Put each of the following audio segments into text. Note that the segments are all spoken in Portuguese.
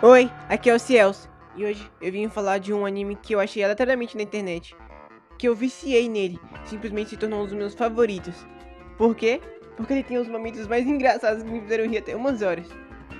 Oi, aqui é o Ciels, e hoje eu vim falar de um anime que eu achei aleatoriamente na internet, que eu viciei nele, simplesmente se tornou um dos meus favoritos. Por quê? Porque ele tem os momentos mais engraçados que me fizeram rir até umas horas.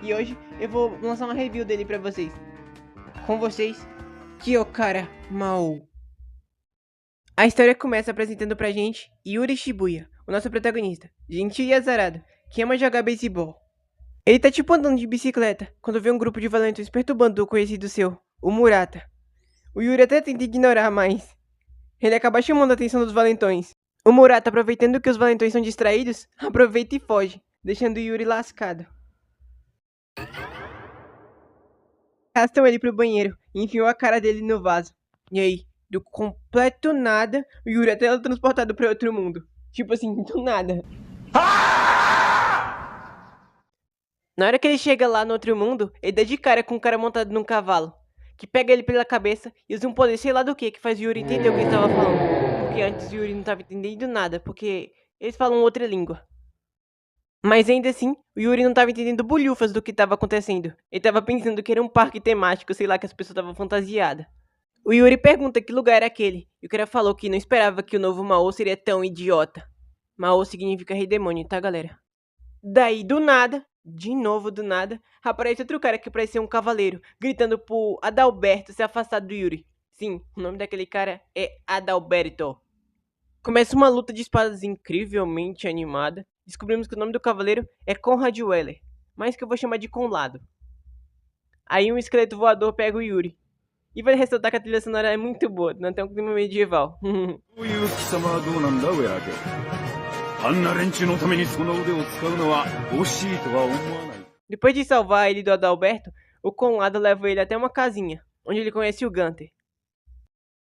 E hoje eu vou lançar uma review dele pra vocês. Com vocês, Kyokara Mao. A história começa apresentando pra gente Yuri Shibuya, o nosso protagonista, gentil e azarado, que ama jogar beisebol. Ele tá tipo andando de bicicleta, quando vê um grupo de valentões perturbando o conhecido seu, o Murata. O Yuri até tenta ignorar, mas ele acaba chamando a atenção dos valentões. O Murata, aproveitando que os valentões são distraídos, aproveita e foge, deixando o Yuri lascado. Arrastam ele pro banheiro e enfiam a cara dele no vaso. E aí, do completo nada, o Yuri é teletransportado pra outro mundo. Tipo assim, do nada. Na hora que ele chega lá no outro mundo, ele dá de cara com um cara montado num cavalo, que pega ele pela cabeça e usa um poder sei lá do que faz o Yuri entender o que ele estava falando. Porque antes o Yuri não estava entendendo nada, porque eles falam outra língua. Mas ainda assim, o Yuri não estava entendendo bolhufas do que estava acontecendo. Ele estava pensando que era um parque temático, sei lá, que as pessoas estavam fantasiadas. O Yuri pergunta que lugar era aquele, e o cara falou que não esperava que o novo Mao seria tão idiota. Mao significa rei demônio, tá, galera? Daí, do nada, de novo do nada, aparece outro cara que parece ser um cavaleiro, gritando pro Adalberto se afastar do Yuri. Sim, o nome daquele cara é Adalberto. Começa uma luta de espadas incrivelmente animada. Descobrimos que o nome do cavaleiro é Conrad Weller, mas que eu vou chamar de Conlado. Aí um esqueleto voador pega o Yuri. E vale ressaltar que a trilha sonora é muito boa, não tem um clima medieval. Depois de salvar ele do Adalberto, o Conrado leva ele até uma casinha, onde ele conhece o Gunter,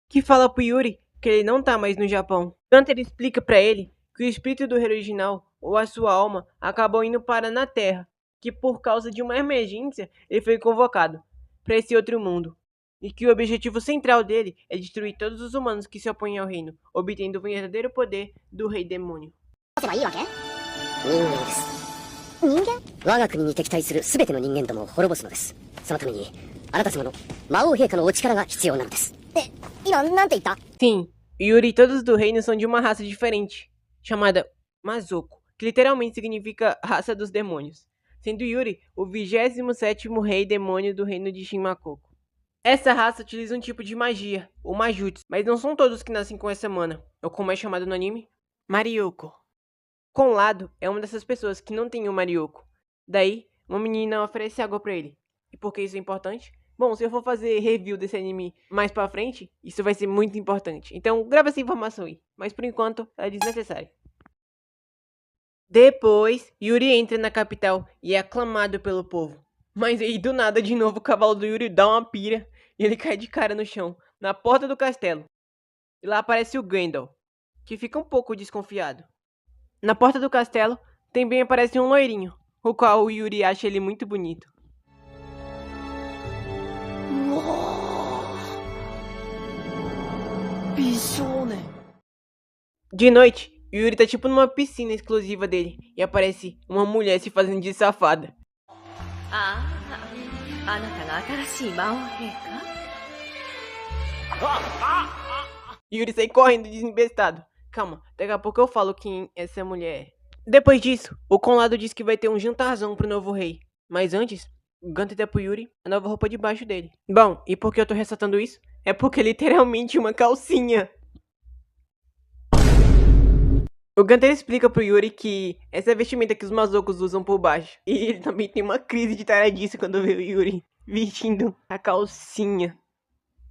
que fala pro Yuri que ele não tá mais no Japão. Gunter explica pra ele que o espírito do rei original, ou a sua alma, acabou indo para na Terra, que por causa de uma emergência ele foi convocado para esse outro mundo, e que o objetivo central dele é destruir todos os humanos que se opõem ao reino, obtendo o verdadeiro poder do rei demônio. 人間我が国に敵対する全ての人間どもを滅ぼすのです。そのためにあなた様の魔王陛下のお力が必要なのです。今なんて言った？ Sim, Yuri e todos do reino são de uma raça diferente, chamada Mazoku, que literalmente significa raça dos demônios, sendo Yuri o 27º rei demônio do reino de Shimakoku. Essa raça utiliza um tipo de magia, o Majutsu, mas não são todos que nascem com essa mana, ou como é chamado no anime, Marioko. Conlado é uma dessas pessoas que não tem o Marioko. Daí, uma menina oferece água pra ele. E por que isso é importante? Bom, se eu for fazer review desse anime mais pra frente, isso vai ser muito importante. Então, grava essa informação aí. Mas por enquanto, é desnecessário. Depois, Yuri entra na capital e é aclamado pelo povo. Mas aí, do nada, de novo, o cavalo do Yuri dá uma pira e ele cai de cara no chão, na porta do castelo. E lá aparece o Grendel, que fica um pouco desconfiado. Na porta do castelo, também aparece um loirinho, o qual o Yuri acha ele muito bonito. De noite, o Yuri tá tipo numa piscina exclusiva dele, e aparece uma mulher se fazendo de safada. Yuri sai correndo desembestado. Calma, daqui a pouco eu falo quem essa mulher é. Depois disso, o Conlado diz que vai ter um jantarzão pro novo rei. Mas antes, o Gunter dá pro Yuri a nova roupa debaixo dele. Bom, e por que eu tô ressaltando isso? É porque é literalmente uma calcinha. O Gunter explica pro Yuri que essa é a vestimenta que os Mazokos usam por baixo. E ele também tem uma crise de taradice quando vê o Yuri vestindo a calcinha.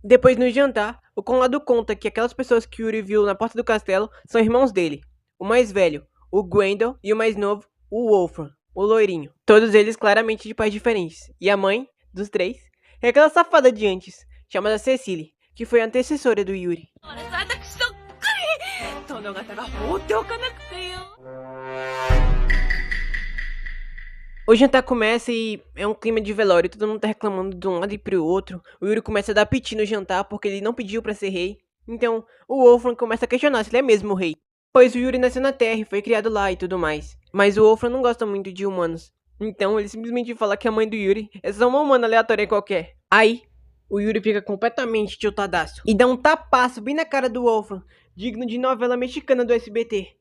Depois, no jantar, o Conlado conta que aquelas pessoas que Yuri viu na porta do castelo são irmãos dele. O mais velho, o Grendel, e o mais novo, o Wolfram, o loirinho. Todos eles claramente de pais diferentes. E a mãe, dos três, é aquela safada de antes, chamada Cecily, que foi a antecessora do Yuri. O jantar começa e é um clima de velório, todo mundo tá reclamando de um lado e pro outro. O Yuri começa a dar piti no jantar porque ele não pediu pra ser rei. Então, o Wolfram começa a questionar se ele é mesmo o rei. Pois o Yuri nasceu na Terra e foi criado lá e tudo mais. Mas o Wolfram não gosta muito de humanos. Então ele simplesmente fala que a mãe do Yuri é só uma humana aleatória qualquer. Aí, o Yuri fica completamente tiltadaço e dá um tapaço bem na cara do Wolfram, digno de novela mexicana do SBT.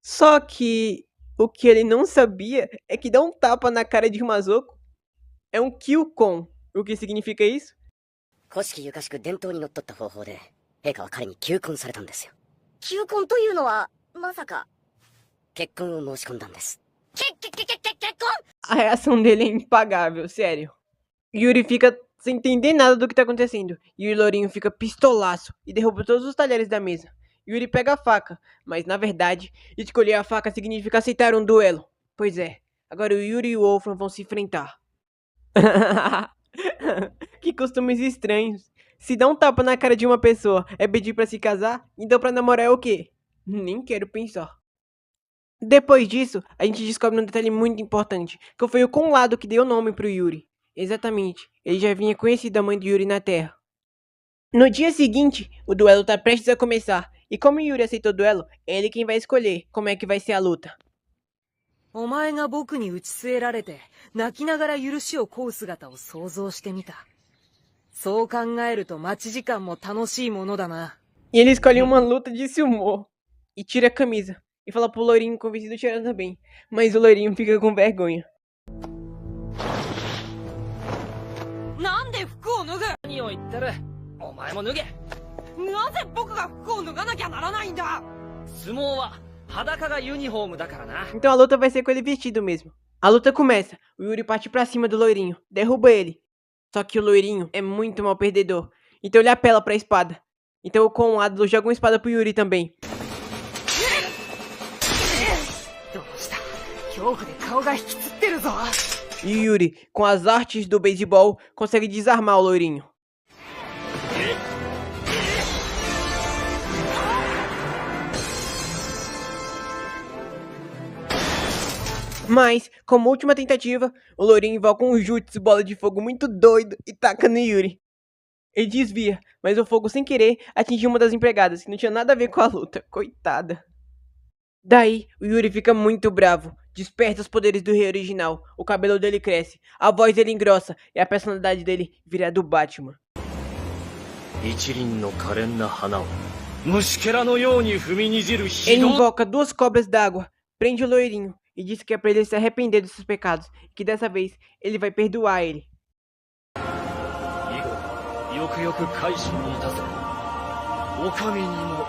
Só que o que ele não sabia é que dar um tapa na cara de Mazoko é um Kyukon. O que significa isso? 古式ゆかしく伝統にのっとった方法で、陛下は彼に求婚されたんですよ。求婚というのは、まさか、結婚を申し込んだんです。結婚 A reação dele é impagável, sério. Yuri fica sem entender nada do que tá acontecendo. E o Lourinho fica pistolaço e derruba todos os talheres da mesa. Yuri pega a faca, mas na verdade, escolher a faca significa aceitar um duelo. Pois é, agora o Yuri e o Wolfram vão se enfrentar. Que costumes estranhos. Se dar um tapa na cara de uma pessoa é pedir pra se casar, então pra namorar é o quê? Nem quero pensar. Depois disso, a gente descobre um detalhe muito importante, que foi o Conlado que deu o nome pro Yuri. Exatamente, ele já vinha conhecido a mãe do Yuri na Terra. No dia seguinte, o duelo tá prestes a começar, e como o Yuri aceitou o duelo, é ele quem vai escolher como é que vai ser a luta. お前が僕に打ち据えられて、泣きながら許しを請う姿を想像してみた。そう考えると待ち時間も楽しいものだな。 E ele escolhe uma luta de sumo, e tira a camisa, e fala pro Loirinho com o vestido tirando também, mas o Loirinho fica com vergonha. なんで服を脱ぐ？何を言ってる？お前も脱げ。なぜ僕が服を脱がなきゃならないんだ？相撲は裸がユニフォームだからな。 Então a luta vai ser com ele vestido mesmo. A luta começa, o Yuri parte pra cima do Loirinho, derruba ele. Só que o Loirinho é muito mal perdedor, então ele apela pra espada. Então o Conlado joga uma espada pro Yuri também. どうした？恐怖で顔が引きつってるぞ。 E o Yuri, com as artes do beisebol, consegue desarmar o Loirinho. Mas, como última tentativa, o Loirinho invoca um jutsu bola de fogo muito doido e taca no Yuri. Ele desvia, mas o fogo sem querer atinge uma das empregadas, que não tinha nada a ver com a luta, coitada. Daí, o Yuri fica muito bravo, desperta os poderes do rei original, o cabelo dele cresce, a voz dele engrossa e a personalidade dele vira a do Batman. 一輪の可憐な花を虫けらのように踏みにじる Ele 非道 invoca 2 cobras d'água, prende o Loirinho e diz que é pra ele se arrepender dos seus pecados, e que dessa vez ele vai perdoar ele. 以後よくよく改心いたせお上にも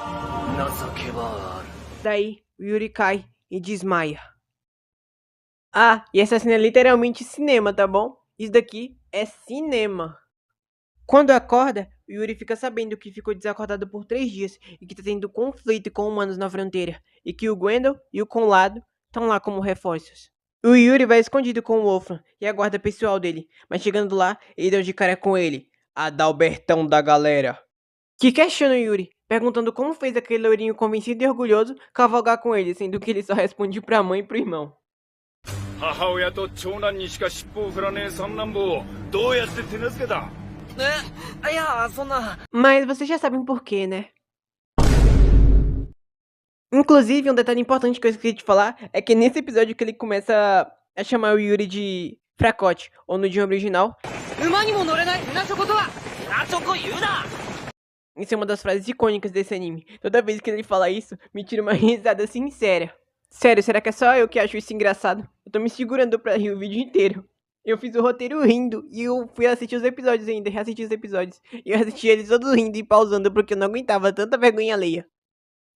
情けはある Daí, o Yuri cai e desmaia. Ah, e essa cena é literalmente cinema, tá bom? Isso daqui é cinema. Quando acorda, o Yuri fica sabendo que ficou desacordado por 3 dias e que tá tendo conflito com humanos na fronteira, e que o Gwendol e o Conlado estão lá como reforços. O Yuri vai escondido com o Wolfram e a guarda pessoal dele, mas chegando lá, ele deu de cara com ele, Adalbertão da galera. Que questiona o Yuri, perguntando como fez aquele loirinho convencido e orgulhoso cavalgar com ele, sendo que ele só responde pra mãe e pro irmão. 母親と長男にしか尻尾を振らねえ三男坊をどうやって手なずけた いや、そんな。 Mas vocês já sabem por quê, né? Inclusive, um detalhe importante que eu esqueci de falar é que nesse episódio que ele começa a chamar o Yuri de fracote, ou no idioma original, 馬にも乗れない船チョコとは船チョコ言うな。 isso é uma das frases icônicas desse anime. Toda vez que ele fala isso, me tira uma risada sincera. Sério, será que é só eu que acho isso engraçado? Eu tô me segurando pra rir o vídeo inteiro. Eu fiz o roteiro rindo e eu fui assistir os episódios ainda, reassistir os episódios. E eu assisti eles todos rindo e pausando porque eu não aguentava tanta vergonha alheia.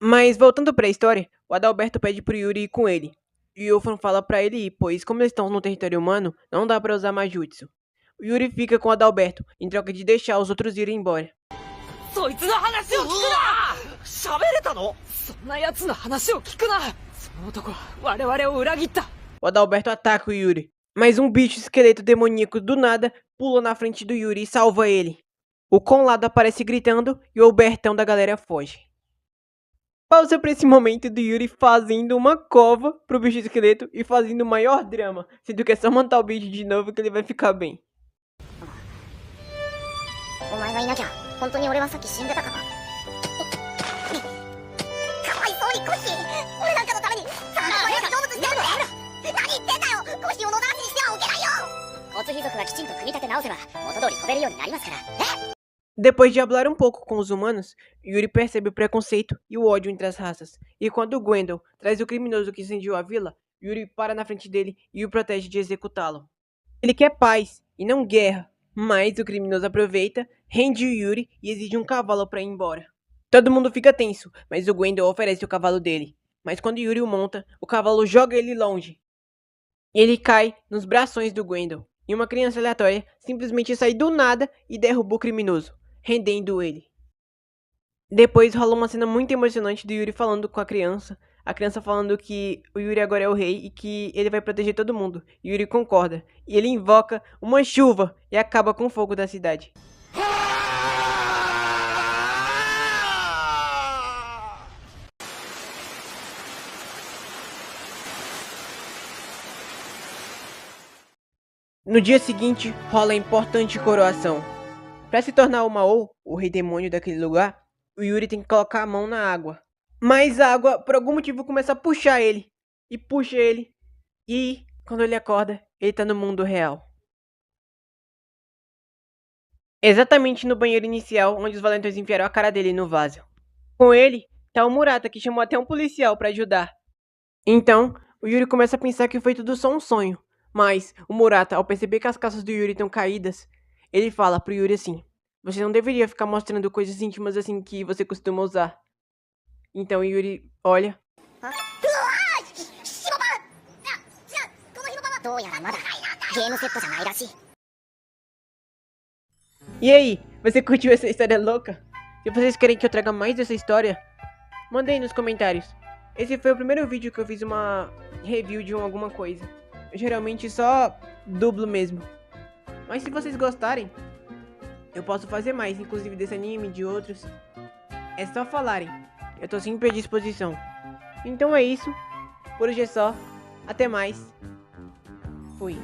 Mas voltando pra história, o Adalberto pede pro Yuri ir com ele. E o Wolfram fala pra ele ir, pois como eles estão no território humano, não dá pra usar mais jutsu. O Yuri fica com o Adalberto, em troca de deixar os outros irem embora. そいつの話を聞くな。喋れたの？そんな奴の話を聞くな。その男は我々を裏切った。 O Adalberto ataca o Yuri, mas um bicho esqueleto demoníaco do nada pula na frente do Yuri e salva ele. O Conlado aparece gritando e o Albertão da galera foge. Pausa pra esse momento do Yuri fazendo uma cova pro bicho esqueleto e fazendo o maior drama, sendo que é só montar o bicho de novo que ele vai ficar bem. 前がいなきゃ本当に俺はさっき死んでたかな。かわいそうにコッシー、俺なんかのためにさあこれ成仏してるの。何言ってんだよ、コッシーを野放しにしてはおけないよ。骨秘族がきちんと組み立て直せば元通り飛べるようになりますから。Depois de hablar um pouco com os humanos, Yuri percebe o preconceito e o ódio entre as raças. E quando Gwendol traz o criminoso que incendiou a vila, Yuri para na frente dele e o protege de executá-lo. Ele quer paz e não guerra, mas o criminoso aproveita, rende o Yuri e exige um cavalo para ir embora. Todo mundo fica tenso, mas o Gwendol oferece o cavalo dele. Mas quando Yuri o monta, o cavalo joga ele longe. E ele cai nos braços do Gwendol. E uma criança aleatória simplesmente sai do nada e derruba o criminoso, rendendo ele. Depois rola uma cena muito emocionante do Yuri falando com a criança falando que o Yuri agora é o rei e que ele vai proteger todo mundo. Yuri concorda, e ele invoca uma chuva e acaba com o fogo da cidade. No dia seguinte, rola a importante coroação. Para se tornar o Mao, o rei demônio daquele lugar, o Yuri tem que colocar a mão na água. Mas a água, por algum motivo, começa a puxar ele. E puxa ele. E, quando ele acorda, ele tá no mundo real. Exatamente no banheiro inicial, onde os valentões enfiaram a cara dele no vaso. Com ele, tá o Murata, que chamou até um policial para ajudar. Então, o Yuri começa a pensar que foi tudo só um sonho. Mas, o Murata, ao perceber que as calças do Yuri estão caídas, ele fala pro Yuri assim: você não deveria ficar mostrando coisas íntimas assim que você costuma usar. Então Yuri olha. E aí, você curtiu essa história louca? Se vocês querem que eu traga mais dessa história, mandem nos comentários. Esse foi o primeiro vídeo que eu fiz uma review de alguma coisa. Eu geralmente só dublo mesmo. Mas se vocês gostarem, eu posso fazer mais, inclusive desse anime e de outros. É só falarem. Eu tô sempre à disposição. Então é isso. Por hoje é só. Até mais. Fui.